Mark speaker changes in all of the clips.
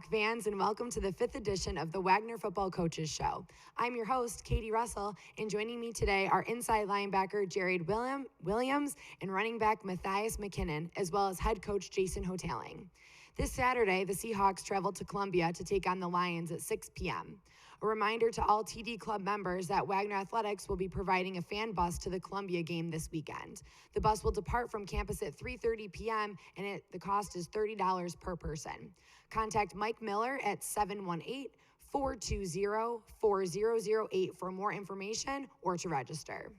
Speaker 1: Seahawk fans, and welcome to the 5th edition of the Wagner Football Coaches Show. I'm your host, Katie Russell, and joining me today are inside linebacker Jared Williams and running back Matthias McKinnon, as well as head coach Jason Hotaling. This Saturday, the Seahawks travel to Columbia to take on the Lions at 6 p.m. A reminder to all TD Club members that Wagner Athletics will be providing a fan bus to the Columbia game this weekend. The bus will depart from campus at 3:30 p.m. and the cost is $30 per person. Contact Mike Miller at 718-420-4008 for more information or to register.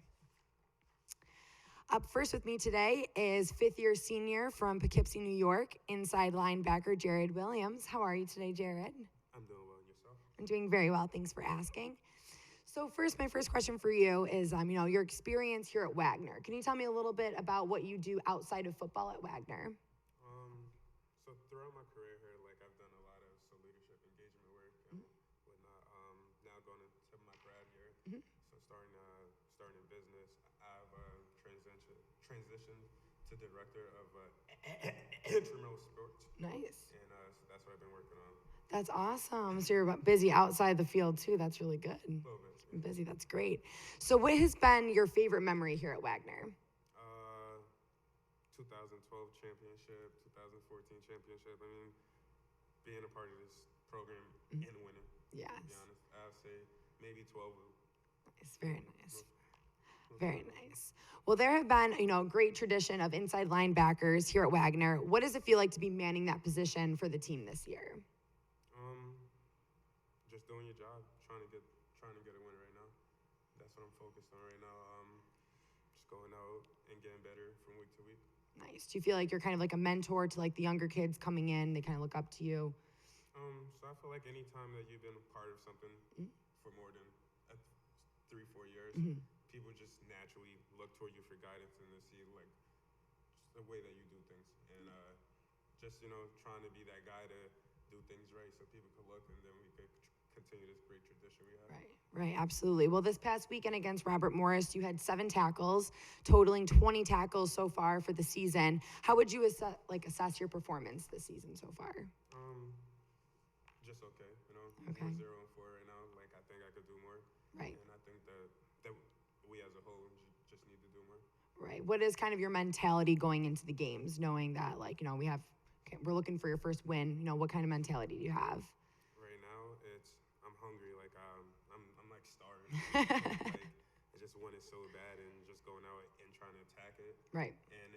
Speaker 1: Up first with me today is fifth-year senior from Poughkeepsie, New York, inside linebacker Jared Williams. How are you today, Jared?
Speaker 2: I'm doing well, and yourself?
Speaker 1: I'm doing very well. Thanks for asking. So first, my first question for you is, your experience here at Wagner. Can you tell me a little bit about what you do outside of football at Wagner?
Speaker 2: So throughout my career here, I've done a lot of leadership engagement work and whatnot. Now going into my grad year, so starting in business, I've transitioned to director of intramural sports.
Speaker 1: Nice.
Speaker 2: And so that's what I've been working on.
Speaker 1: That's awesome. So you're busy outside the field too. That's really good.
Speaker 2: A little bit. Yeah.
Speaker 1: Busy. That's great. So what has been your favorite memory here at Wagner?
Speaker 2: 2012 championship, 2014 championship. I mean, being a part of this program and winning.
Speaker 1: Yes.
Speaker 2: To be honest, I'll say maybe 12.
Speaker 1: It's very nice. Very nice. Well, there have been, a great tradition of inside linebackers here at Wagner. What does it feel like to be manning that position for the team this year?
Speaker 2: Just doing your job, trying to get a win right now. That's what I'm focused on right now. Just going out and getting better from week to week.
Speaker 1: Nice. Do you feel like you're kind of like a mentor to the younger kids coming in? They kind of look up to you.
Speaker 2: So I feel like any time that you've been a part of something for more than 3-4 years, people just naturally look toward you for guidance and to see just the way that you do things, and just trying to be that guy to do things right so people could look and then we could continue this great tradition we have.
Speaker 1: Right, absolutely. Well, this past weekend against Robert Morris, you had 7 tackles, totaling 20 tackles so far for the season. How would you assess your performance this season so far?
Speaker 2: Just okay,
Speaker 1: Okay.
Speaker 2: We're 0-4 right now. I think I could do more.
Speaker 1: Right.
Speaker 2: And I think that we as a whole just need to do more.
Speaker 1: Right. What is kind of your mentality going into the games, knowing that we're looking for your first win? What kind of mentality do you have?
Speaker 2: Right now, I'm hungry. I'm starving. I just want it so bad, and just going out and trying to attack it.
Speaker 1: Right.
Speaker 2: And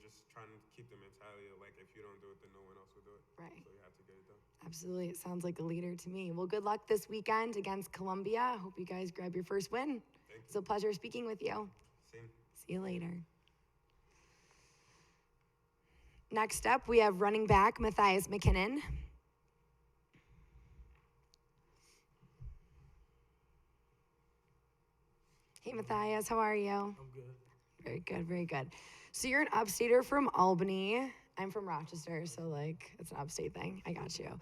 Speaker 2: just trying to keep the mentality of if you don't do it, then no one else will do it.
Speaker 1: Right.
Speaker 2: So you have to get it done.
Speaker 1: Absolutely. It sounds like a leader to me. Well, good luck this weekend against Columbia. Hope you guys grab your first win.
Speaker 2: Thank you.
Speaker 1: It's a pleasure speaking with you.
Speaker 2: Same.
Speaker 1: See you later. Next up, we have running back Matthias McKinnon. Hey, Matthias, how are you?
Speaker 3: I'm good.
Speaker 1: Very good, very good. So you're an upstater from Albany. I'm from Rochester, so it's an upstate thing. I got you.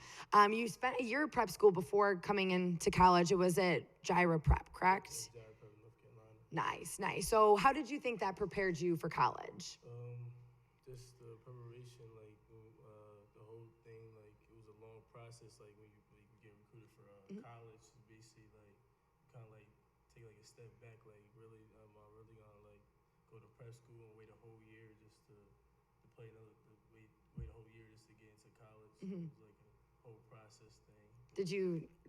Speaker 1: You spent a year at prep school before coming into college. It was at Gyra Prep, correct?
Speaker 3: Gyra Prep in North Carolina.
Speaker 1: Nice. So how did you think that prepared you for college?
Speaker 3: Just the preparation, the whole thing, it was a long process. When you get recruited for college, basically kind of take a step back. Really, am I really gonna go to prep school and wait a whole year just to play wait a whole year just to get into college? So it was a whole process thing.
Speaker 1: Do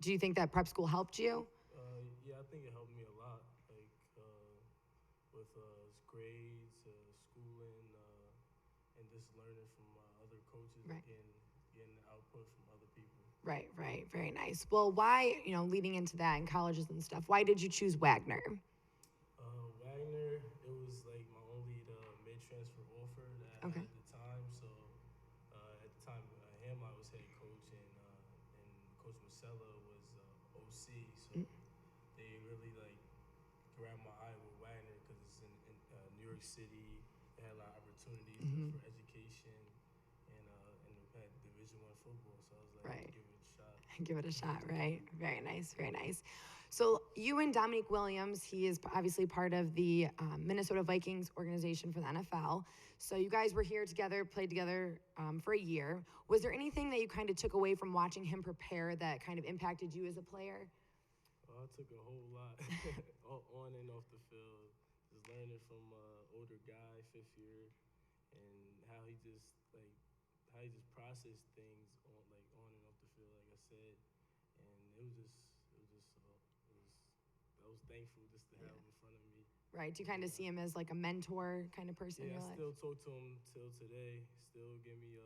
Speaker 1: you think that prep school helped you?
Speaker 3: Yeah, I think it helped me a lot. With grades, schooling, and just learning from other coaches,
Speaker 1: Right.
Speaker 3: and getting output from other people.
Speaker 1: Right. Very nice. Well, why, leading into that in colleges and stuff, why did you choose Wagner?
Speaker 3: Wagner, it was my only mid-transfer offer that I had at the time. So at the time, I was head coach, and Coach Masella was OC. So they really grabbed my eye with Wagner because it's in New York City. They had a lot of opportunities for education, and they had Division I football. So I was
Speaker 1: Right.
Speaker 3: give it a shot.
Speaker 1: Give it a shot, right? Very nice, very nice. So you and Dominique Williams, he is obviously part of the Minnesota Vikings organization for the NFL. So you guys were here together, played together for a year. Was there anything that you kind of took away from watching him prepare that kind of impacted you as a player?
Speaker 3: Well, I took a whole lot on and off the field. Just learning from older guy, 5th year, and how he just processed things on and off the field, like I said. And I was thankful just to have him in front of me.
Speaker 1: Right. Do you kind of see him as like a mentor kind of person in
Speaker 3: Yeah,
Speaker 1: your
Speaker 3: I
Speaker 1: life?
Speaker 3: still talk to him till today. Still give me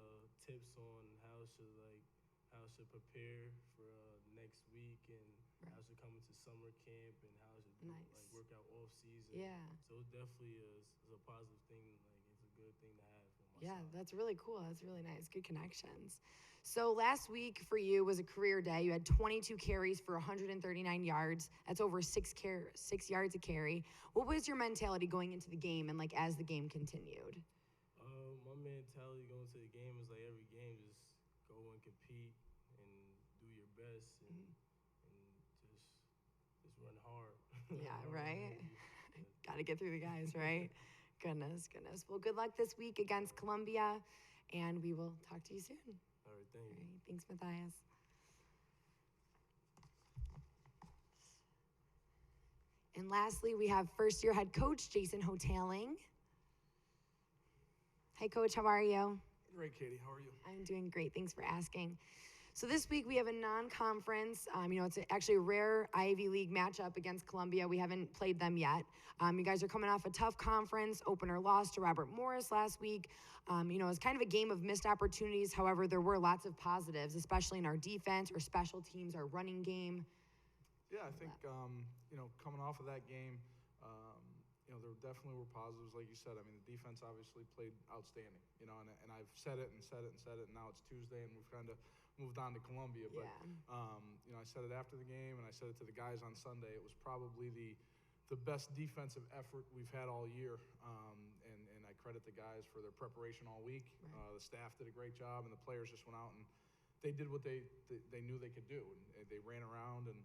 Speaker 3: tips on how I should prepare for next week, and how I should come into summer camp, and how I should do,
Speaker 1: Nice.
Speaker 3: like work out off season.
Speaker 1: Yeah.
Speaker 3: So it definitely is a positive thing. Like it's a good thing to have on my
Speaker 1: Yeah,
Speaker 3: side.
Speaker 1: that's really cool. That's really nice. Good connections. So last week for you was a career day. You had 22 carries for 139 yards. That's over 6 yards a carry. What was your mentality going into the game and like as the game continued?
Speaker 3: My mentality going to the game is like every game, just go and compete and do your best, and just run hard.
Speaker 1: Yeah,
Speaker 3: Run
Speaker 1: right?
Speaker 3: heavy. Yeah.
Speaker 1: Got to get through the guys, right? Goodness. Well, good luck this week against Columbia, and we will talk to you soon.
Speaker 3: All right, thank
Speaker 1: All
Speaker 3: you.
Speaker 1: right, thanks, Matthias. And lastly, we have first-year head coach Jason Hoteling. Hi, Coach. How are you?
Speaker 4: Great, Katie. How are you?
Speaker 1: I'm doing great. Thanks for asking. So this week we have a non-conference. It's actually a rare Ivy League matchup against Columbia. We haven't played them yet. You guys are coming off a tough conference opener loss to Robert Morris last week. It's kind of a game of missed opportunities. However, there were lots of positives, especially in our defense, our special teams, our running game.
Speaker 4: Yeah, I think, coming off of that game, there definitely were positives, like you said. I mean, the defense obviously played outstanding, and I've said it, and now it's Tuesday, and we've kind of moved on to Columbia. But, I said it after the game, and I said it to the guys on Sunday. It was probably the best defensive effort we've had all year, and I credit the guys for their preparation all week.
Speaker 1: Right.
Speaker 4: The staff did a great job, and the players just went out and they did what they knew they could do, and they ran around and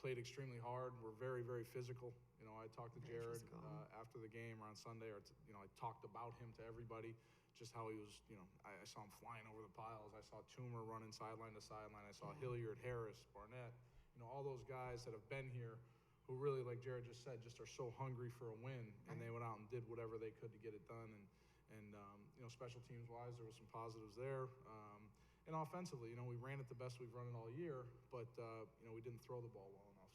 Speaker 4: played extremely hard. We're very, very physical. I talked to
Speaker 1: Very
Speaker 4: Jared
Speaker 1: physical.
Speaker 4: after the game or on Sunday, I talked about him to everybody, just how he was, I saw him flying over the piles. I saw Toomer running sideline to sideline. I saw Hilliard, Harris, Barnett, all those guys that have been here who really, like Jared just said, just are so hungry for a win, and they went out and did whatever they could to get it done. And special teams wise, there was some positives there. And offensively, we ran it the best we've run it all year, but we didn't throw the ball well enough.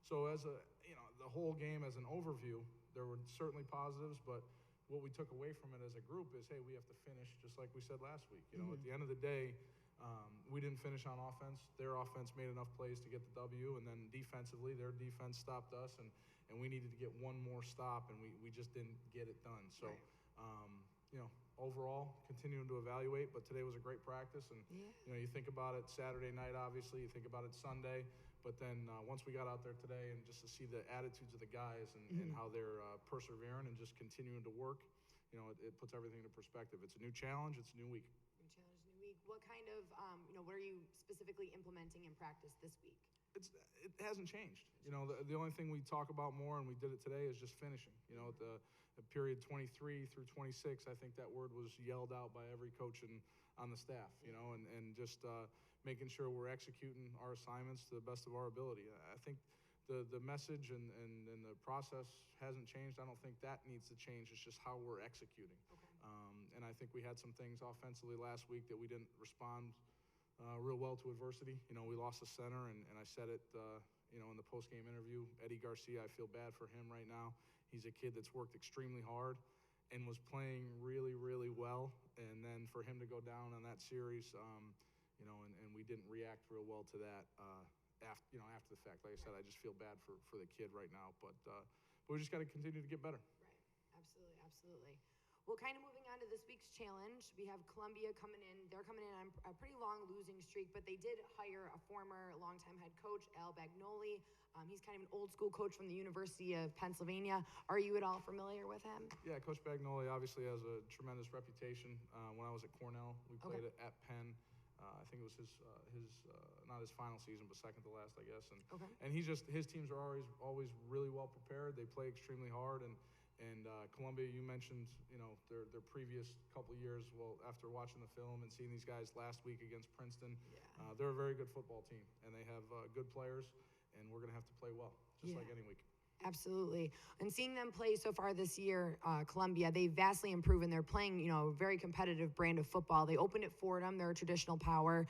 Speaker 4: So as the whole game as an overview, there were certainly positives, but what we took away from it as a group is, hey, we have to finish just like we said last week. At the end of the day, we didn't finish on offense. Their offense made enough plays to get the W, and then defensively, their defense stopped us, and we needed to get one more stop, and we just didn't get it done. So, overall, continuing to evaluate, but today was a great practice, and you think about it Saturday night, obviously, you think about it Sunday, but then once we got out there today and just to see the attitudes of the guys and how they're persevering and just continuing to work, it puts everything into perspective. It's a new challenge, it's a new week.
Speaker 1: New challenge, new week. What kind of, what are you specifically implementing in practice this week?
Speaker 4: It hasn't changed. The only thing we talk about more, and we did it today, is just finishing. The period 23 through 26, I think that word was yelled out by every coach on the staff, and just making sure we're executing our assignments to the best of our ability. I think the message and the process hasn't changed. I don't think that needs to change. It's just how we're executing.
Speaker 1: Okay.
Speaker 4: And I think we had some things offensively last week that we didn't respond real well to adversity. We lost the center, and I said it, in the post-game interview. Eddie Garcia, I feel bad for him right now. He's a kid that's worked extremely hard and was playing really, really well. And then for him to go down on that series, and we didn't react real well to that after the fact. Like I said, I just feel bad for the kid right now. But we just got to continue to get better.
Speaker 1: Right. Absolutely. Well, kind of moving on to this week's challenge, we have Columbia coming in. They're coming in on a pretty long losing streak, but they did hire a former longtime head coach, Al Bagnoli. He's kind of an old school coach from the University of Pennsylvania. Are you at all familiar with him?
Speaker 4: Yeah, Coach Bagnoli obviously has a tremendous reputation. When I was at Cornell, we played at Penn. I think it was his not his final season, but second to last, I guess.
Speaker 1: Okay.
Speaker 4: And his teams are always really well prepared. They play extremely hard, and Columbia, you mentioned, their previous couple years. Well, after watching the film and seeing these guys last week against Princeton, they're a very good football team, and they have good players, and we're gonna have to play well, just like any week.
Speaker 1: Absolutely. And seeing them play so far this year, Columbia, they've vastly improved, and they're playing, a very competitive brand of football. They opened at Fordham. They're a traditional power.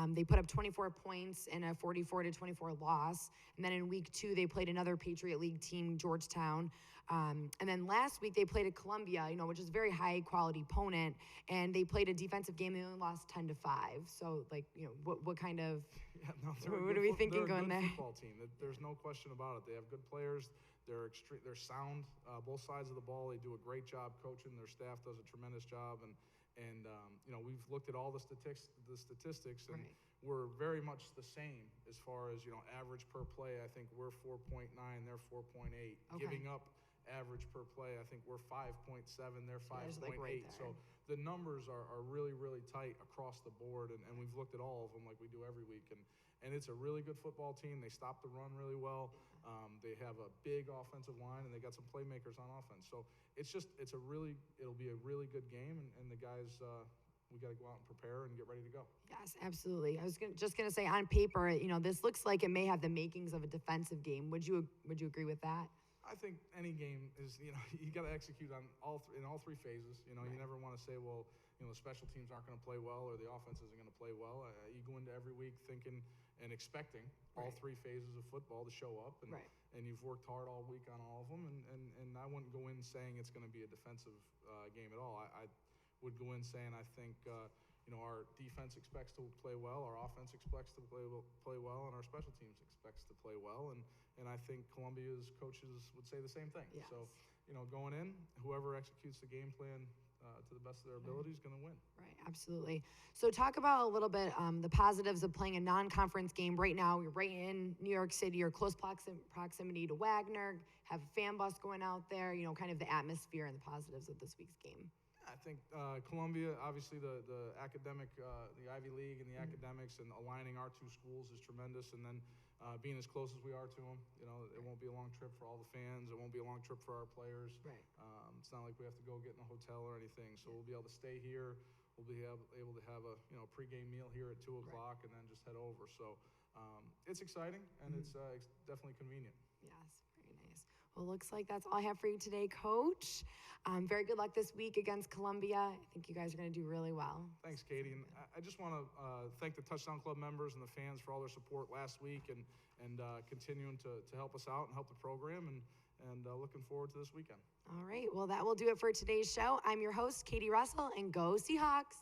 Speaker 1: They put up 24 points in a 44-24 loss. And then in week 2, they played another Patriot League team, Georgetown. And then last week they played at Columbia, which is a very high quality opponent, and they played a defensive game. They only lost 10-5. So, what kind of what are we thinking going there?
Speaker 4: They're a good football team. There's no question about it. They have good players. They're sound, both sides of the ball. They do a great job coaching. Their staff does a tremendous job, and we've looked at all the statistics, and we're very much the same as far as average per play. I think we're 4.9, they're 4.8. Giving up average per play, I think we're 5.7, they're 5.8. So the numbers are really, really tight across the board, and we've looked at all of them like we do every week, and it's a really good football team. They stop the run really well. They have a big offensive line, and they got some playmakers on offense. So it'll be a really good game, and the guys, we got to go out and prepare and get ready to go.
Speaker 1: Yes, absolutely. I was just going to say, on paper, this looks like it may have the makings of a defensive game. Would you agree with that?
Speaker 4: I think any game is, you got to execute on in all three phases. You never want to say, well, the special teams aren't going to play well or the offense isn't going to play well. You go into every week thinking and expecting all three phases of football to show up, and you've worked hard all week on all of them. And I wouldn't go in saying it's going to be a defensive game at all. I would go in saying I think our defense expects to play well, our offense expects to play well, and our special teams expects to play well. And I think Columbia's coaches would say the same thing.
Speaker 1: Yes.
Speaker 4: So, going in, whoever executes the game plan to the best of their ability is going to win.
Speaker 1: Right, absolutely. So talk about a little bit the positives of playing a non-conference game right now. You're right in New York City. You're close proximity to Wagner. Have a fan bus going out there. Kind of the atmosphere and the positives of this week's game.
Speaker 4: I think Columbia, obviously the academic, the Ivy League and the academics, and aligning our two schools is tremendous. And then being as close as we are to them, it won't be a long trip for all the fans. It won't be a long trip for our players.
Speaker 1: Right.
Speaker 4: It's not like we have to go get in a hotel or anything. So we'll be able to stay here. We'll be able to have a pregame meal here at 2:00 and then just head over. So it's exciting, and it's definitely convenient.
Speaker 1: Yes, very nice. Well, looks like that's all I have for you today, Coach. Very good luck this week against Columbia. I think you guys are going to do really well.
Speaker 4: Thanks, Katie. And I just want to thank the Touchdown Club members and the fans for all their support last week, and continuing to help us out and help the program, and looking forward to this weekend.
Speaker 1: All right. Well, that will do it for today's show. I'm your host, Katie Russell, and go Seahawks.